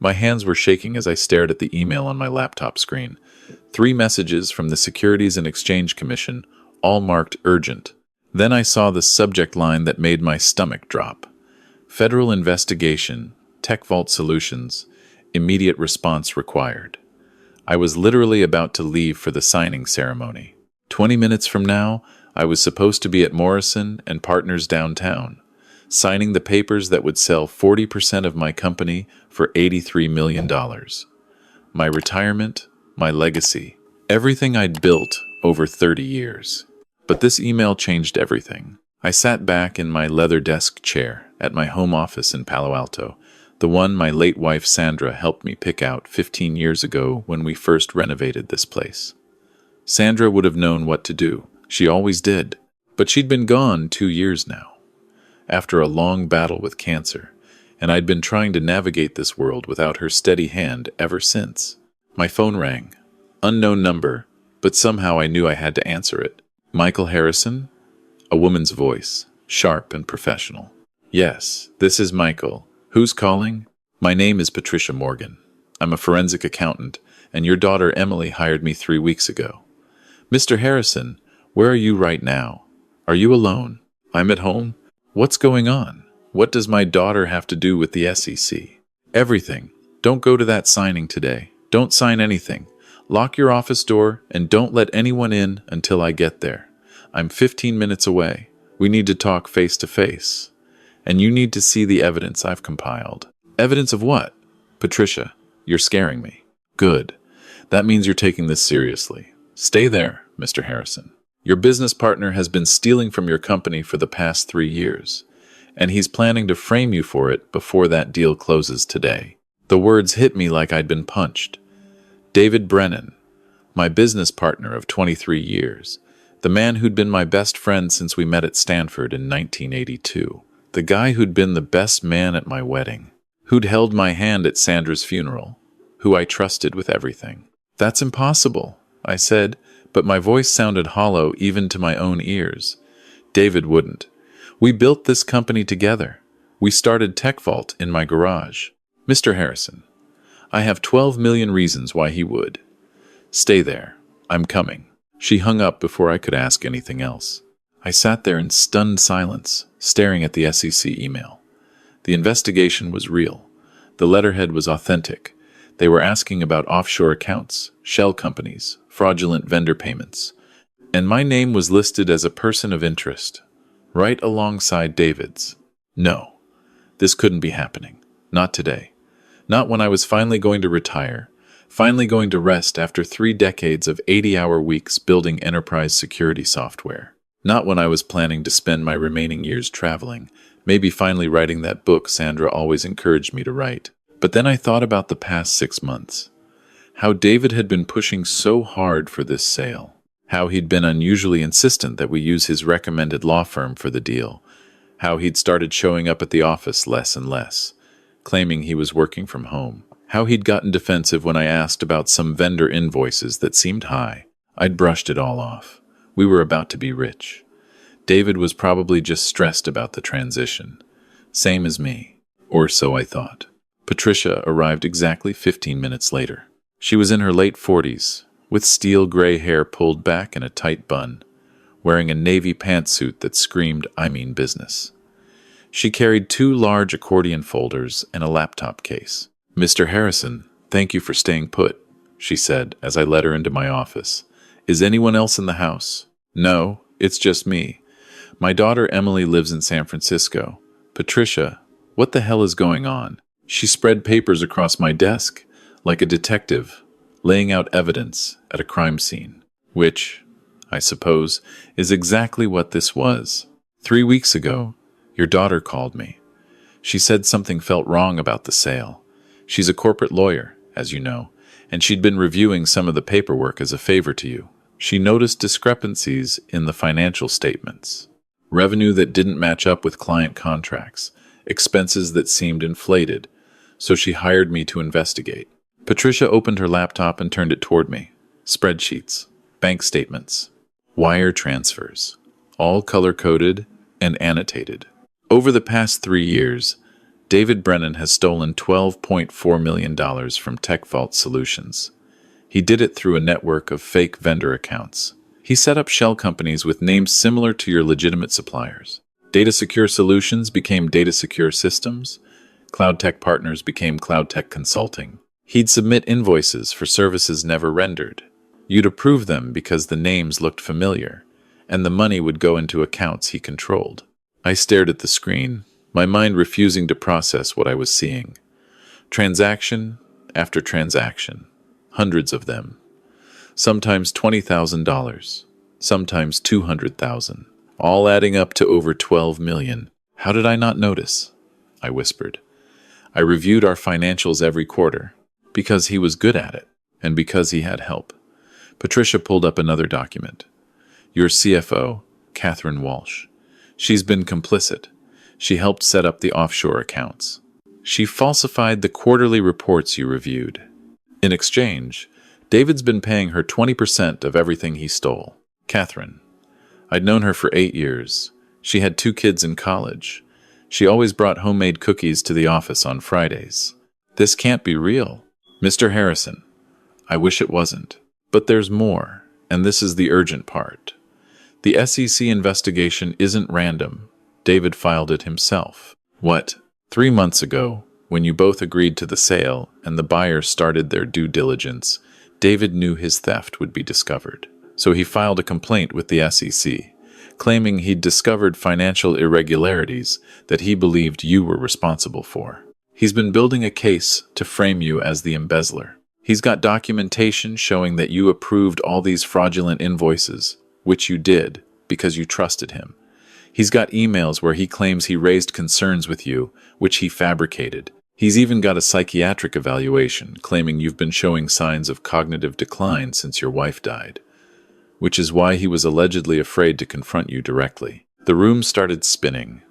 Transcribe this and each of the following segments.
My hands were shaking as I stared at the email on my laptop screen. 3 messages from the Securities and Exchange Commission, all marked urgent. Then I saw the subject line that made my stomach drop. Federal investigation, Tech Vault Solutions, immediate response required. I was literally about to leave for the signing ceremony. 20 minutes from now, I was supposed to be at Morrison and Partners downtown, signing the papers that would sell 40% of my company for $83 million. My retirement, my legacy, everything I'd built over 30 years. But this email changed everything. I sat back in my leather desk chair at my home office in Palo Alto, the one my late wife Sandra helped me pick out 15 years ago when we first renovated this place. Sandra would have known what to do. She always did. But she'd been gone 2 years now, after a long battle with cancer, and I'd been trying to navigate this world without her steady hand ever since. My phone rang. Unknown number, but somehow I knew I had to answer it. Michael Harrison? A woman's voice, sharp and professional. Yes, this is Michael. Who's calling? My name is Patricia Morgan. I'm a forensic accountant, and your daughter Emily hired me 3 weeks ago. Mr. Harrison, where are you right now? Are you alone? I'm at home. What's going on? What does my daughter have to do with the SEC? Everything. Don't go to that signing today. Don't sign anything. Lock your office door and don't let anyone in until I get there. I'm 15 minutes away. We need to talk face to face. And you need to see the evidence I've compiled. Evidence of what? Patricia, you're scaring me. Good. That means you're taking this seriously. Stay there, Mr. Harrison. Your business partner has been stealing from your company for the past 3 years, and he's planning to frame you for it before that deal closes today. The words hit me like I'd been punched. David Brennan, my business partner of 23 years, the man who'd been my best friend since we met at Stanford in 1982, the guy who'd been the best man at my wedding, who'd held my hand at Sandra's funeral, who I trusted with everything. That's impossible, I said, but my voice sounded hollow even to my own ears. David wouldn't. We built this company together. We started Tech Vault in my garage. Mr. Harrison, I have 12 million reasons why he would. Stay there. I'm coming. She hung up before I could ask anything else. I sat there in stunned silence, staring at the SEC email. The investigation was real. The letterhead was authentic. They were asking about offshore accounts, shell companies, fraudulent vendor payments. And my name was listed as a person of interest, right alongside David's. No, this couldn't be happening. Not today. Not when I was finally going to retire, finally going to rest after 3 decades of 80-hour weeks building enterprise security software. Not when I was planning to spend my remaining years traveling, maybe finally writing that book Sandra always encouraged me to write. But then I thought about the past 6 months. How David had been pushing so hard for this sale. How he'd been unusually insistent that we use his recommended law firm for the deal. How he'd started showing up at the office less and less, claiming he was working from home. How he'd gotten defensive when I asked about some vendor invoices that seemed high. I'd brushed it all off. We were about to be rich. David was probably just stressed about the transition. Same as me. Or so I thought. Patricia arrived exactly 15 minutes later. She was in her late 40s, with steel gray hair pulled back in a tight bun, wearing a navy pantsuit that screamed, "I mean business." She carried 2 large accordion folders and a laptop case. "Mr. Harrison, thank you for staying put," she said as I led her into my office. "Is anyone else in the house?" "No, it's just me. My daughter Emily lives in San Francisco." "Patricia, what the hell is going on?" She spread papers across my desk, like a detective, laying out evidence at a crime scene, which, I suppose, is exactly what this was. 3 weeks ago, your daughter called me. She said something felt wrong about the sale. She's a corporate lawyer, as you know, and she'd been reviewing some of the paperwork as a favor to you. She noticed discrepancies in the financial statements. Revenue that didn't match up with client contracts, expenses that seemed inflated, so she hired me to investigate. Patricia opened her laptop and turned it toward me. Spreadsheets, bank statements, wire transfers, all color-coded and annotated. Over the past 3 years, David Brennan has stolen $12.4 million from Tech Vault Solutions. He did it through a network of fake vendor accounts. He set up shell companies with names similar to your legitimate suppliers. Data Secure Solutions became Data Secure Systems. Cloud Tech Partners became Cloud Tech Consulting. He'd submit invoices for services never rendered. You'd approve them because the names looked familiar, and the money would go into accounts he controlled. I stared at the screen, my mind refusing to process what I was seeing. Transaction after transaction. Hundreds of them. Sometimes $20,000. Sometimes $200,000. All adding up to over $12 million. How did I not notice? I whispered. I reviewed our financials every quarter. Because he was good at it. And because he had help. Patricia pulled up another document. Your CFO, Catherine Walsh. She's been complicit. She helped set up the offshore accounts. She falsified the quarterly reports you reviewed. In exchange, David's been paying her 20% of everything he stole. Catherine. I'd known her for 8 years. She had 2 kids in college. She always brought homemade cookies to the office on Fridays. This can't be real. Mr. Harrison. I wish it wasn't. But there's more, and this is the urgent part. The SEC investigation isn't random. David filed it himself. What? 3 months ago, when you both agreed to the sale and the buyers started their due diligence, David knew his theft would be discovered. So he filed a complaint with the SEC, claiming he'd discovered financial irregularities that he believed you were responsible for. He's been building a case to frame you as the embezzler. He's got documentation showing that you approved all these fraudulent invoices, which you did because you trusted him. He's got emails where he claims he raised concerns with you, which he fabricated. He's even got a psychiatric evaluation claiming you've been showing signs of cognitive decline since your wife died, which is why he was allegedly afraid to confront you directly. The room started spinning.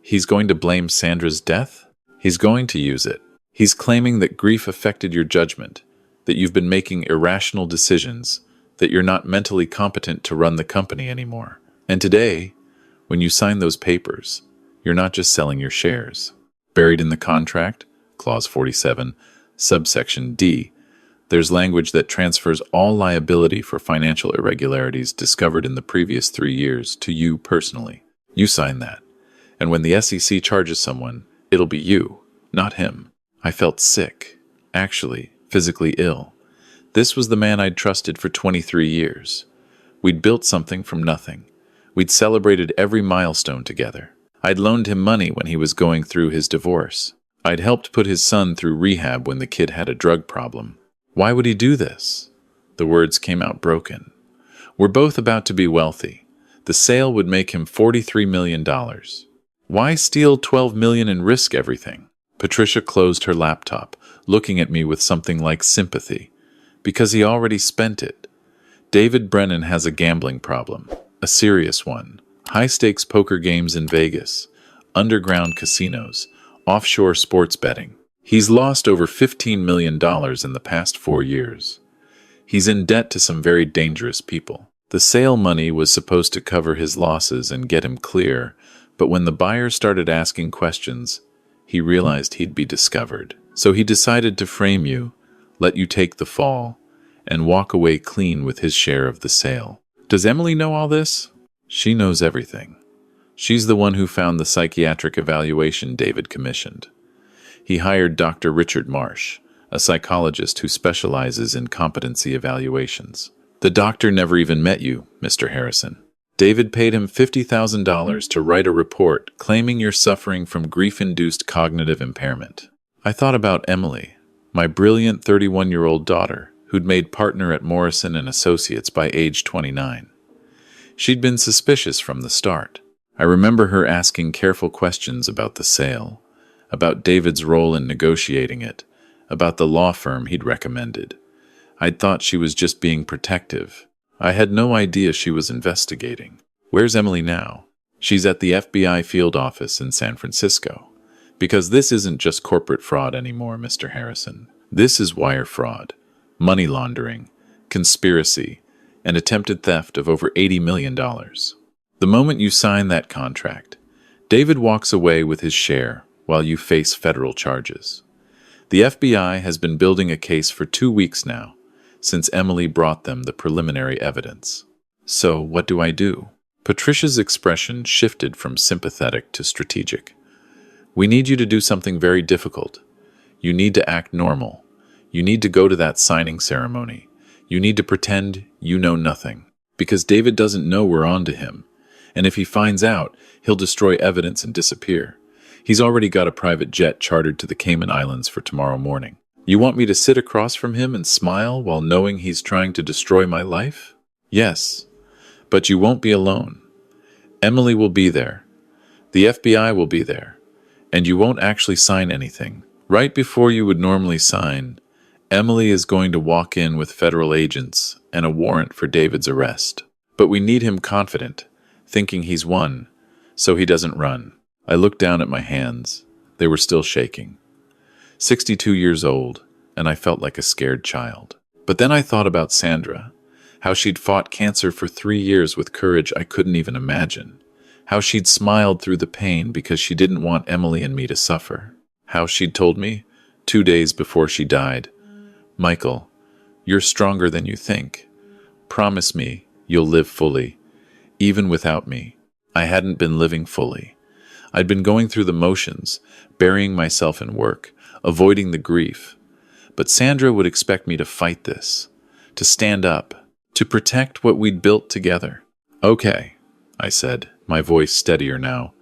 He's going to blame Sandra's death? He's going to use it. He's claiming that grief affected your judgment, that you've been making irrational decisions, that you're not mentally competent to run the company anymore. And today, when you sign those papers, you're not just selling your shares. Buried in the contract, Clause 47, subsection D, there's language that transfers all liability for financial irregularities discovered in the previous 3 years to you personally. You sign that. And when the SEC charges someone, it'll be you, not him. I felt sick, actually, physically ill. This was the man I'd trusted for 23 years. We'd built something from nothing. We'd celebrated every milestone together. I'd loaned him money when he was going through his divorce. I'd helped put his son through rehab when the kid had a drug problem. Why would he do this? The words came out broken. We're both about to be wealthy. The sale would make him $43 million. Why steal $12 million and risk everything? Patricia closed her laptop, looking at me with something like sympathy. Because he already spent it. David Brennan has a gambling problem. A serious one. High-stakes poker games in Vegas. Underground casinos. Offshore sports betting. He's lost over $15 million in the past 4 years. He's in debt to some very dangerous people. The sale money was supposed to cover his losses and get him clear, but when the buyers started asking questions, he realized he'd be discovered. So he decided to frame you, let you take the fall, and walk away clean with his share of the sale. Does Emily know all this? She knows everything. She's the one who found the psychiatric evaluation David commissioned. He hired Dr. Richard Marsh, a psychologist who specializes in competency evaluations. The doctor never even met you, Mr. Harrison. David paid him $50,000 to write a report claiming you're suffering from grief-induced cognitive impairment. I thought about Emily, my brilliant 31-year-old daughter, who'd made partner at Morrison & Associates by age 29. She'd been suspicious from the start. I remember her asking careful questions about the sale, about David's role in negotiating it, about the law firm he'd recommended. I'd thought she was just being protective. I had no idea she was investigating. Where's Emily now? She's at the FBI field office in San Francisco. Because this isn't just corporate fraud anymore, Mr. Harrison. This is wire fraud, money laundering, conspiracy, and attempted theft of over $80 million. The moment you sign that contract, David walks away with his share, while you face federal charges. The FBI has been building a case for 2 weeks now, since Emily brought them the preliminary evidence. So, what do I do? Patricia's expression shifted from sympathetic to strategic. We need you to do something very difficult. You need to act normal. You need to go to that signing ceremony. You need to pretend you know nothing. Because David doesn't know we're on to him. And if he finds out, he'll destroy evidence and disappear. He's already got a private jet chartered to the Cayman Islands for tomorrow morning. You want me to sit across from him and smile while knowing he's trying to destroy my life? Yes, but you won't be alone. Emily will be there. The FBI will be there. And you won't actually sign anything. Right before you would normally sign, Emily is going to walk in with federal agents and a warrant for David's arrest. But we need him confident, thinking he's won, so he doesn't run. I looked down at my hands. They were still shaking. 62 years old, and I felt like a scared child. But then I thought about Sandra, how she'd fought cancer for 3 years with courage I couldn't even imagine, how she'd smiled through the pain because she didn't want Emily and me to suffer, how she'd told me, 2 days before she died, "Michael, you're stronger than you think. Promise me you'll live fully, even without me." I hadn't been living fully. I'd been going through the motions, burying myself in work, avoiding the grief. But Sandra would expect me to fight this, to stand up, to protect what we'd built together. "Okay," I said, my voice steadier now.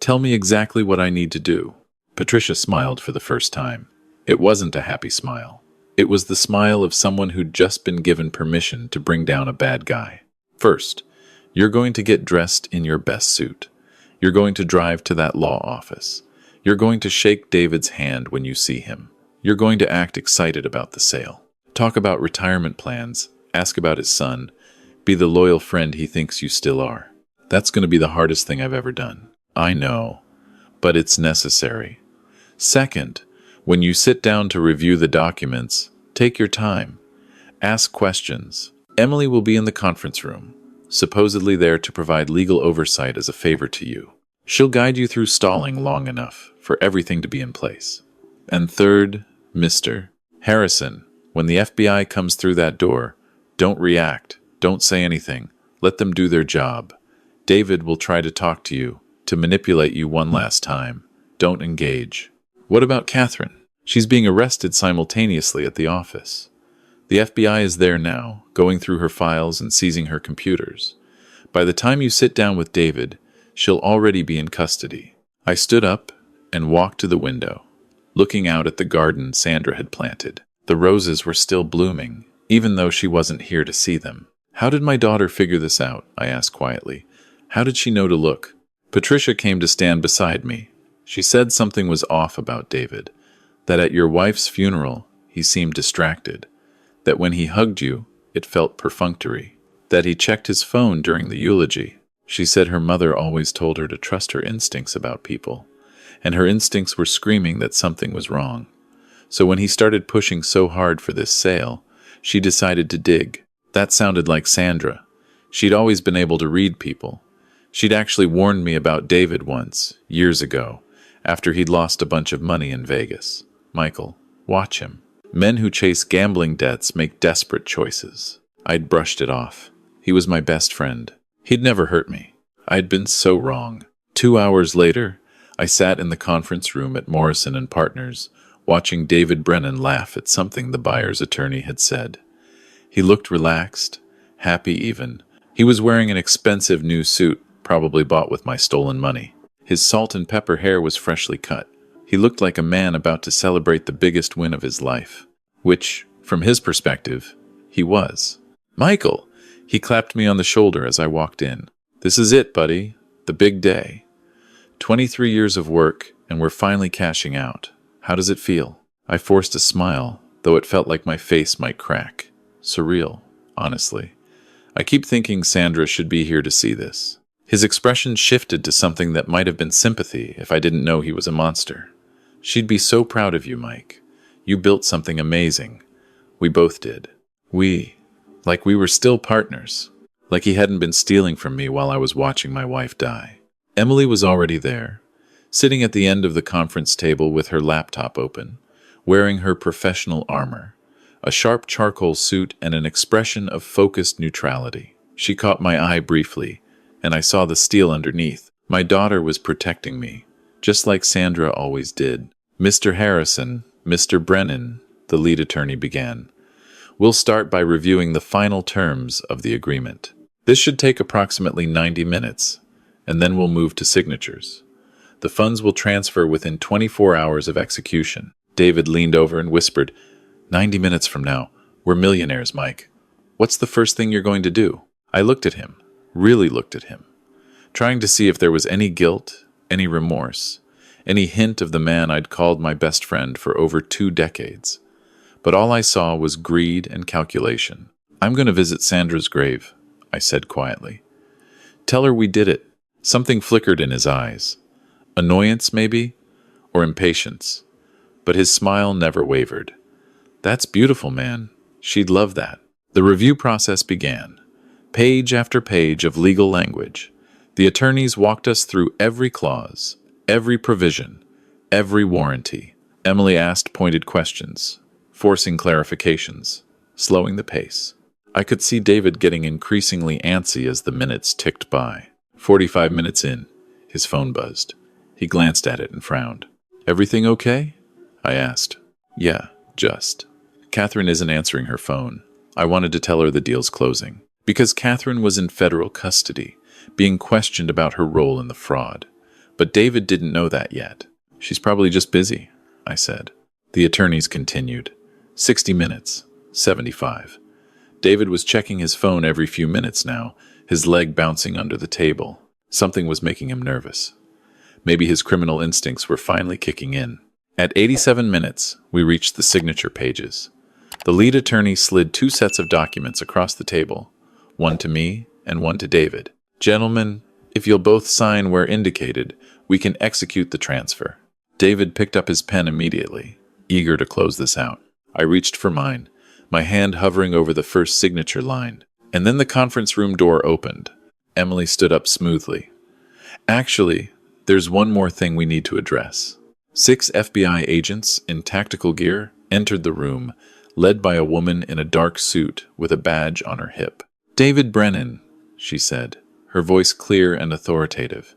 "Tell me exactly what I need to do." Patricia smiled for the first time. It wasn't a happy smile. It was the smile of someone who'd just been given permission to bring down a bad guy. "First, you're going to get dressed in your best suit. You're going to drive to that law office. You're going to shake David's hand when you see him. You're going to act excited about the sale. Talk about retirement plans, ask about his son, be the loyal friend he thinks you still are. That's going to be the hardest thing I've ever done. I know, but it's necessary. Second, when you sit down to review the documents, take your time. Ask questions. Emily will be in the conference room, supposedly there to provide legal oversight as a favor to you. She'll guide you through stalling long enough for everything to be in place. And third, Mr. Harrison, when the FBI comes through that door, don't react, don't say anything, let them do their job. David will try to talk to you, to manipulate you one last time. Don't engage. What about Catherine? She's being arrested simultaneously at the office. The FBI is there now, going through her files and seizing her computers. By the time you sit down with David, she'll already be in custody. I stood up and walked to the window, looking out at the garden Sandra had planted. The roses were still blooming, even though she wasn't here to see them. "How did my daughter figure this out?" I asked quietly. "How did she know to look?" Patricia came to stand beside me. She said something was off about David, that at your wife's funeral, he seemed distracted, that when he hugged you, it felt perfunctory, that he checked his phone during the eulogy. She said her mother always told her to trust her instincts about people, and her instincts were screaming that something was wrong. So when he started pushing so hard for this sale, she decided to dig. That sounded like Sandra. She'd always been able to read people. She'd actually warned me about David once, years ago, after he'd lost a bunch of money in Vegas. "Michael, watch him. Men who chase gambling debts make desperate choices." I'd brushed it off. He was my best friend. He'd never hurt me. I'd been so wrong. 2 hours later, I sat in the conference room at Morrison and Partners, watching David Brennan laugh at something the buyer's attorney had said. He looked relaxed, happy even. He was wearing an expensive new suit, probably bought with my stolen money. His salt and pepper hair was freshly cut. He looked like a man about to celebrate the biggest win of his life, which, from his perspective, he was. "Michael!" He clapped me on the shoulder as I walked in. "This is it, buddy. The big day. 23 years of work, and we're finally cashing out. How does it feel?" I forced a smile, though it felt like my face might crack. Surreal, honestly. I keep thinking Sandra should be here to see this. His expression shifted to something that might have been sympathy if I didn't know he was a monster. "She'd be so proud of you, Mike. You built something amazing. We both did. Like we were still partners. Like he hadn't been stealing from me while I was watching my wife die." Emily was already there, sitting at the end of the conference table with her laptop open, wearing her professional armor, a sharp charcoal suit and an expression of focused neutrality. She caught my eye briefly, and I saw the steel underneath. My daughter was protecting me, just like Sandra always did. "Mr. Harrison, Mr. Brennan," the lead attorney began, "we'll start by reviewing the final terms of the agreement. This should take approximately 90 minutes, and then we'll move to signatures. The funds will transfer within 24 hours of execution." David leaned over and whispered, 90 minutes from now, we're millionaires, Mike. What's the first thing you're going to do?" I looked at him, really looked at him, trying to see if there was any guilt, any remorse, any hint of the man I'd called my best friend for over 2 decades. But all I saw was greed and calculation. "I'm going to visit Sandra's grave," I said quietly. "Tell her we did it." Something flickered in his eyes. Annoyance, maybe? Or impatience. But his smile never wavered. "That's beautiful, man. She'd love that." The review process began. Page after page of legal language. The attorneys walked us through every clause, every provision, every warranty. Emily asked pointed questions, forcing clarifications, slowing the pace. I could see David getting increasingly antsy as the minutes ticked by. 45 minutes in, his phone buzzed. He glanced at it and frowned. "Everything okay?" I asked. "Yeah, just." Catherine isn't answering her phone. I wanted to tell her the deal's closing. Because Catherine was in federal custody, being questioned about her role in the fraud. But David didn't know that yet. "She's probably just busy," I said. The attorneys continued. 60 minutes. 75. David was checking his phone every few minutes now, his leg bouncing under the table. Something was making him nervous. Maybe his criminal instincts were finally kicking in. At 87 minutes, we reached the signature pages. The lead attorney slid 2 sets of documents across the table, one to me and one to David. "Gentlemen, if you'll both sign where indicated, we can execute the transfer." David picked up his pen immediately, eager to close this out. I reached for mine, my hand hovering over the first signature line. And then the conference room door opened. Emily stood up smoothly. "Actually, there's one more thing we need to address." 6 FBI agents in tactical gear entered the room, led by a woman in a dark suit with a badge on her hip. "David Brennan," she said, her voice clear and authoritative.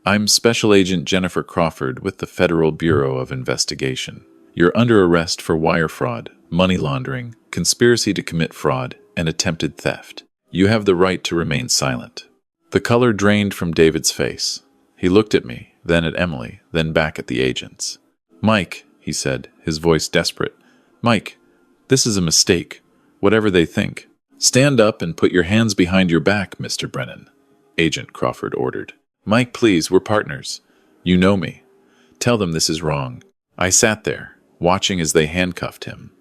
"I'm Special Agent Jennifer Crawford with the Federal Bureau of Investigation. You're under arrest for wire fraud, money laundering, conspiracy to commit fraud, and attempted theft. You have the right to remain silent." The color drained from David's face. He looked at me, then at Emily, then back at the agents. "Mike," he said, his voice desperate. "Mike, this is a mistake, whatever they think." "Stand up and put your hands behind your back, Mr. Brennan," Agent Crawford ordered. "Mike, please, we're partners. You know me. Tell them this is wrong." I sat there, watching as they handcuffed him.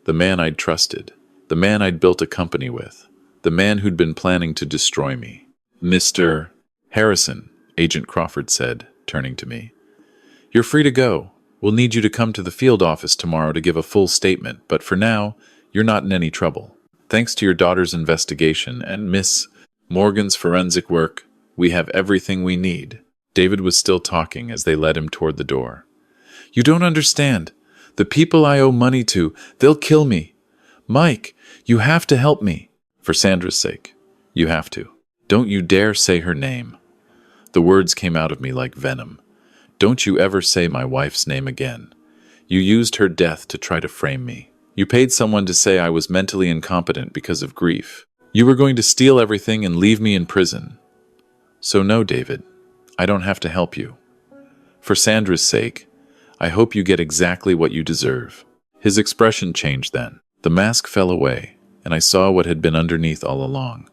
The man I'd trusted, the man I'd built a company with, the man who'd been planning to destroy me. "Mr. Harrison," Agent Crawford said, turning to me. "You're free to go. We'll need you to come to the field office tomorrow to give a full statement, but for now, you're not in any trouble. Thanks to your daughter's investigation and Miss Morgan's forensic work, we have everything we need." David was still talking as they led him toward the door. "You don't understand. The people I owe money to, they'll kill me. Mike, you have to help me. For Sandra's sake, you have to. Don't you dare say her name." The words came out of me like venom. "Don't you ever say my wife's name again. You used her death to try to frame me. You paid someone to say I was mentally incompetent because of grief. You were going to steal everything and leave me in prison. So no, David, I don't have to help you. For Sandra's sake, I hope you get exactly what you deserve." His expression changed then. The mask fell away, and I saw what had been underneath all along.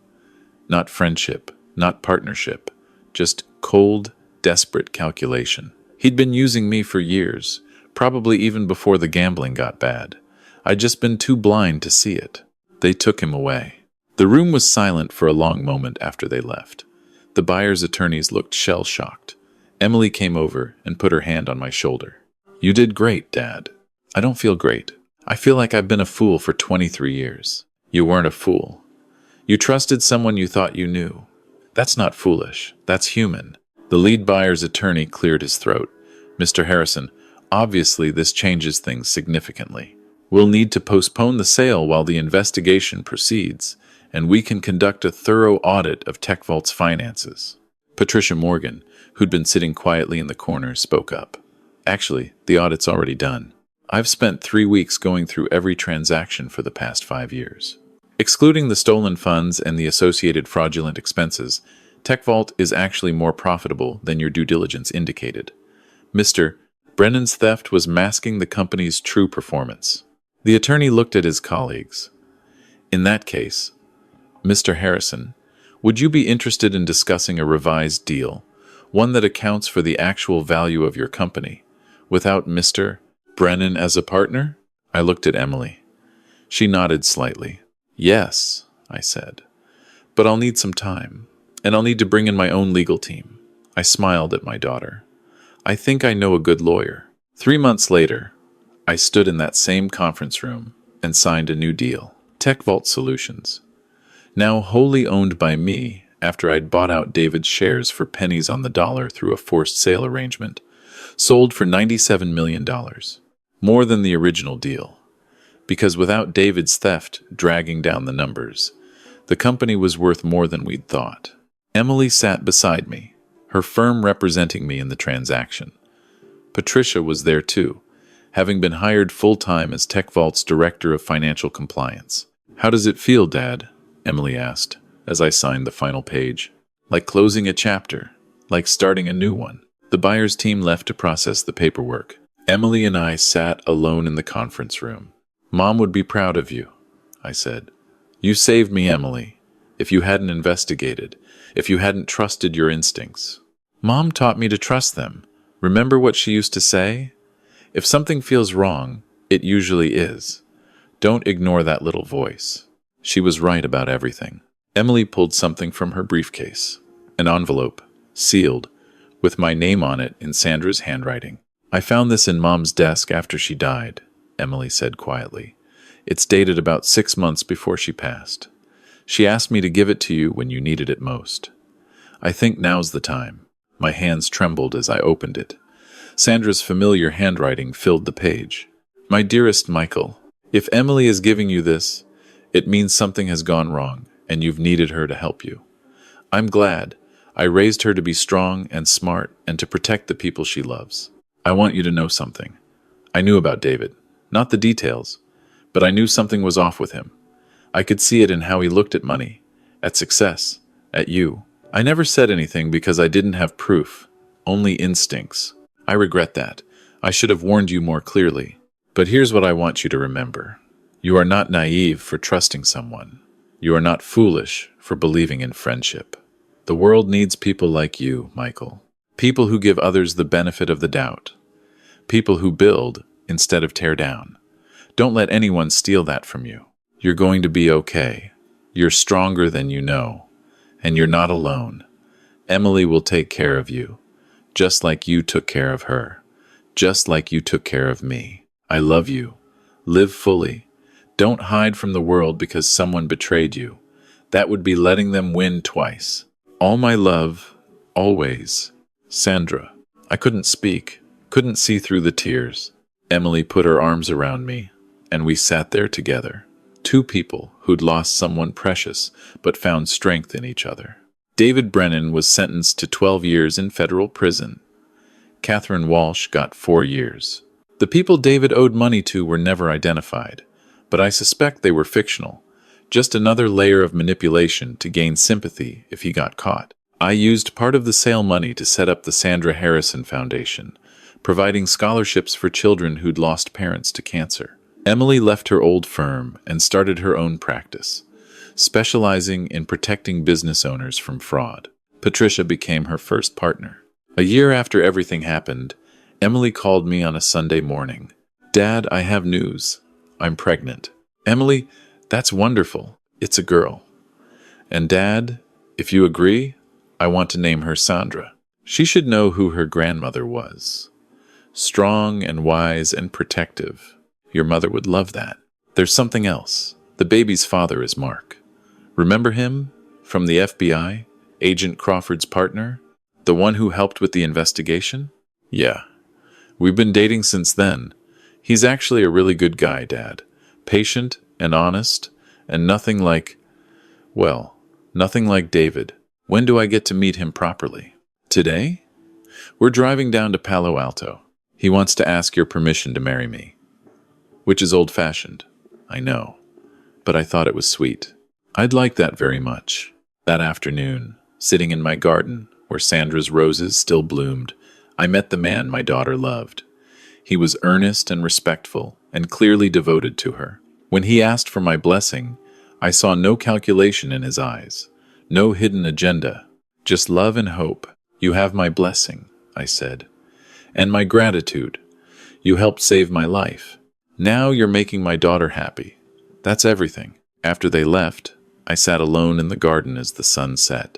Not friendship, not partnership, just cold, desperate calculation. He'd been using me for years, probably even before the gambling got bad. I'd just been too blind to see it. They took him away. The room was silent for a long moment after they left. The buyer's attorneys looked shell-shocked. Emily came over and put her hand on my shoulder. "You did great, Dad." "I don't feel great. I feel like I've been a fool for 23 years. You weren't a fool. You trusted someone you thought you knew. That's not foolish. That's human. The lead buyer's attorney cleared his throat. Mr. Harrison, obviously this changes things significantly. We'll need to postpone the sale while the investigation proceeds, and we can conduct a thorough audit of TechVault's finances. Patricia Morgan, who'd been sitting quietly in the corner, spoke up. Actually, the audit's already done. I've spent 3 weeks going through every transaction for the past 5 years. Excluding the stolen funds and the associated fraudulent expenses, TechVault is actually more profitable than your due diligence indicated. Mr. Brennan's theft was masking the company's true performance. The attorney looked at his colleagues. In that case, Mr. Harrison, would you be interested in discussing a revised deal, one that accounts for the actual value of your company, without Mr. Brennan as a partner? I looked at Emily. She nodded slightly. Yes, I said, but I'll need some time, and I'll need to bring in my own legal team. I smiled at my daughter. I think I know a good lawyer. 3 months later, I stood in that same conference room and signed a new deal. TechVault Solutions, now wholly owned by me after I'd bought out David's shares for pennies on the dollar through a forced sale arrangement, sold for $97 million, more than the original deal. Because without David's theft dragging down the numbers, the company was worth more than we'd thought. Emily sat beside me, her firm representing me in the transaction. Patricia was there too, having been hired full-time as TechVault's Director of Financial Compliance. How does it feel, Dad? Emily asked, as I signed the final page. Like closing a chapter, like starting a new one. The buyer's team left to process the paperwork. Emily and I sat alone in the conference room. Mom would be proud of you, I said. You saved me, Emily. If you hadn't investigated, if you hadn't trusted your instincts. Mom taught me to trust them. Remember what she used to say? If something feels wrong, it usually is. Don't ignore that little voice. She was right about everything. Emily pulled something from her briefcase. An envelope, sealed, with my name on it in Sandra's handwriting. I found this in Mom's desk after she died, Emily said quietly. It's dated about 6 months before she passed. She asked me to give it to you when you needed it most. I think now's the time. My hands trembled as I opened it. Sandra's familiar handwriting filled the page. My dearest Michael, if Emily is giving you this, it means something has gone wrong, and you've needed her to help you. I'm glad. I raised her to be strong and smart and to protect the people she loves. I want you to know something. I knew about David. Not the details, but I knew something was off with him. I could see it in how he looked at money, at success, at you. I never said anything because I didn't have proof, only instincts. I regret that. I should have warned you more clearly. But here's what I want you to remember. You are not naive for trusting someone. You are not foolish for believing in friendship. The world needs people like you, Michael. People who give others the benefit of the doubt. People who build instead of tear down. Don't let anyone steal that from you. You're going to be okay. You're stronger than you know. And you're not alone. Emily will take care of you, just like you took care of her, just like you took care of me. I love you. Live fully. Don't hide from the world because someone betrayed you. That would be letting them win twice. All my love, always. Sandra. I couldn't speak, couldn't see through the tears. Emily put her arms around me, and we sat there together. Two people who'd lost someone precious but found strength in each other. David Brennan was sentenced to 12 years in federal prison. Catherine Walsh got 4 years. The people David owed money to were never identified, but I suspect they were fictional, just another layer of manipulation to gain sympathy if he got caught. I used part of the sale money to set up the Sandra Harrison Foundation, providing scholarships for children who'd lost parents to cancer. Emily left her old firm and started her own practice, specializing in protecting business owners from fraud. Patricia became her first partner. A year after everything happened, Emily called me on a Sunday morning. Dad, I have news. I'm pregnant. Emily, that's wonderful. It's a girl. And Dad, if you agree, I want to name her Sandra. She should know who her grandmother was. Strong and wise and protective. Your mother would love that. There's something else. The baby's father is Mark. Remember him? From the FBI? Agent Crawford's partner? The one who helped with the investigation? Yeah. We've been dating since then. He's actually a really good guy, Dad. Patient and honest, and nothing like David. When do I get to meet him properly? Today? We're driving down to Palo Alto. He wants to ask your permission to marry me. Which is old-fashioned, I know, but I thought it was sweet. I'd like that very much. That afternoon, sitting in my garden, where Sandra's roses still bloomed, I met the man my daughter loved. He was earnest and respectful, and clearly devoted to her. When he asked for my blessing, I saw no calculation in his eyes, no hidden agenda, just love and hope. You have my blessing, I said, and my gratitude. You helped save my life. Now you're making my daughter happy. That's everything. After they left, I sat alone in the garden as the sun set.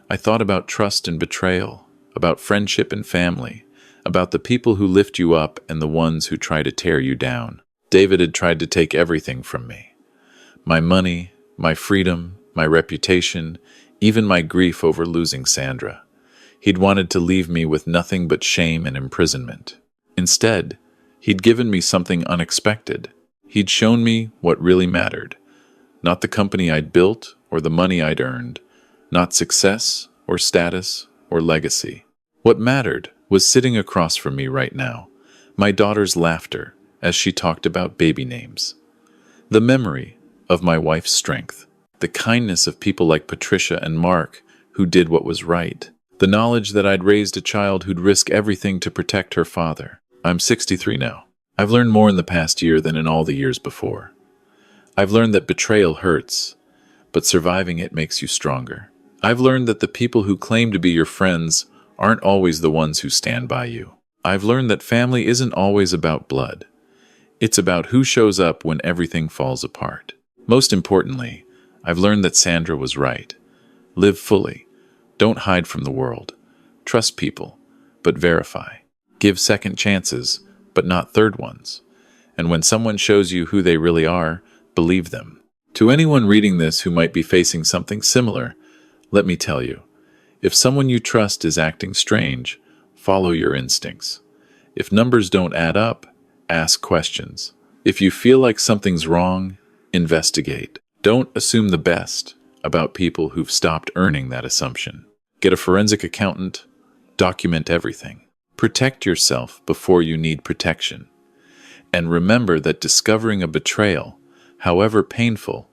I thought about trust and betrayal, about friendship and family, about the people who lift you up and the ones who try to tear you down. David had tried to take everything from me. My money, my freedom, my reputation, even my grief over losing Sandra. He'd wanted to leave me with nothing but shame and imprisonment. Instead, he'd given me something unexpected. He'd shown me what really mattered. Not the company I'd built or the money I'd earned. Not success or status or legacy. What mattered was sitting across from me right now. My daughter's laughter as she talked about baby names. The memory of my wife's strength. The kindness of people like Patricia and Mark who did what was right. The knowledge that I'd raised a child who'd risk everything to protect her father. I'm 63 now. I've learned more in the past year than in all the years before. I've learned that betrayal hurts, but surviving it makes you stronger. I've learned that the people who claim to be your friends aren't always the ones who stand by you. I've learned that family isn't always about blood. It's about who shows up when everything falls apart. Most importantly, I've learned that Sandra was right. Live fully. Don't hide from the world. Trust people, but verify. Give second chances, but not third ones. And when someone shows you who they really are, believe them. To anyone reading this who might be facing something similar, let me tell you, if someone you trust is acting strange, follow your instincts. If numbers don't add up, ask questions. If you feel like something's wrong, investigate. Don't assume the best about people who've stopped earning that assumption. Get a forensic accountant. Document everything. Protect yourself before you need protection. And remember that discovering a betrayal, however painful,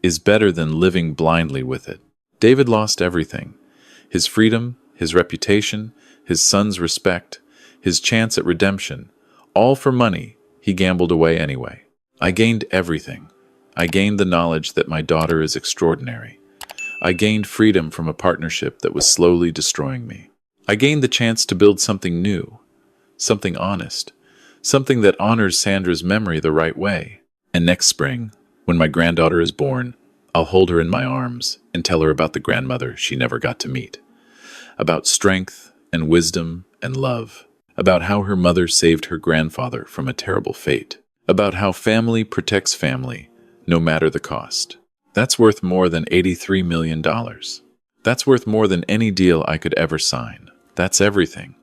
is better than living blindly with it. David lost everything. His freedom, his reputation, his son's respect, his chance at redemption, all for money he gambled away anyway. I gained everything. I gained the knowledge that my daughter is extraordinary. I gained freedom from a partnership that was slowly destroying me. I gained the chance to build something new, something honest, something that honors Sandra's memory the right way. And next spring, when my granddaughter is born, I'll hold her in my arms and tell her about the grandmother she never got to meet, about strength and wisdom and love, about how her mother saved her grandfather from a terrible fate, about how family protects family, no matter the cost. That's worth more than $83 million. That's worth more than any deal I could ever sign. That's everything.